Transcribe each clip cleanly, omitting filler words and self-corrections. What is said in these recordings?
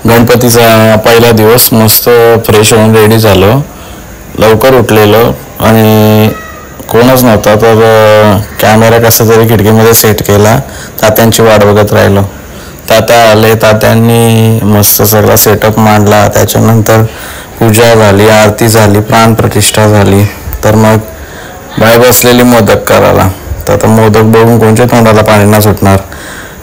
गणपतीचा पहिला दिवस मस्त फ्रेश होऊन रेडी झालो, लवकर उठलेलो आणि कोणच नव्हता, तर कॅमेरा कसा तरी खिडकीमध्ये सेट केला, तात्यांची वाट बघत राहिलो. तात्या आले, तात्यांनी मस्त सगळा सेटअप मांडला. त्याच्यानंतर पूजा झाली, आरती झाली, प्राणप्रतिष्ठा झाली. तर मग बाय बसलेली मोदक करायला. तर आता मोदक बघून कोणच्या तोंडाला पाणी ना सुटणार.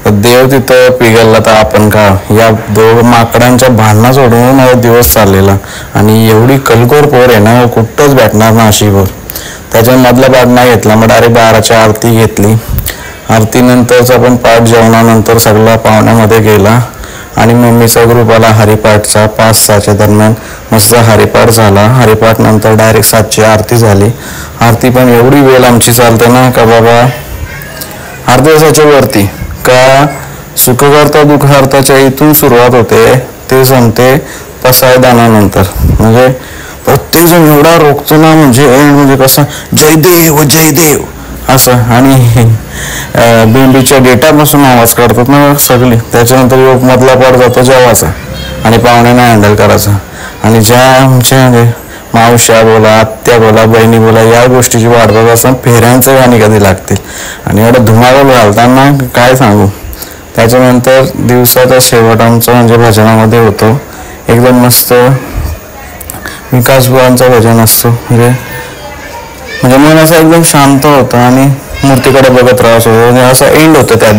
देव तिथं पिघलला तर आपण का. या दोन माकडांच्या भांडणा सोडून माझा दिवस चाललेला आणि एवढी कलकोर पोर आहे ना, कुठंच भेटणार ना अशी पोर. त्याच्या मधला पाठ नाही घेतला, मग डायरेक्ट 12ची आरती घेतली. आरतीनंतरचा पण पाठ जेवणानंतर सगळा पाहुण्यामध्ये गेला आणि मम्मीचा ग्रुप आला हरिपाठचा. 5-6च्या दरम्यान मस्त हरिपाठ झाला. हरिपाठ नंतर डायरेक्ट 7ची आरती झाली. आरती पण एवढी वेळ आमची चालते ना का बाबा, अर्ध्या तासाच्या वरती. का सुखकर्ता दुःखहर्ताच्या इथून सुरुवात होते ते संपते पसायदानानंतर. म्हणजे प्रत्येक जण एवढा रोखतो ना, म्हणजे कसं जय देव जय देव असं. आणि बेंबीच्या डेटापासून आवाज काढतात ना सगळी. त्याच्यानंतर मधला पाठ जातो जेवाचा आणि पाहुण्यांना हँडल करायचा. आणि ज्या आमच्या मावश्या बोला, आत्या बोला, बहिणी बोला, या गोष्टीची वाट बघत असताना फेऱ्यांचं गाणी कधी लागतील आणि एवढं धुमाकूळ घालताना काय सांगू. त्याच्यानंतर दिवसाचा शेवट आमचा म्हणजे भजनामध्ये होतो. एकदम मस्त विकास बुवांचं भजन असतो. म्हणजे मन असं एकदम शांत होतं आणि मूर्तीकडे बघत राहायचं, म्हणजे असं एंड होतं त्या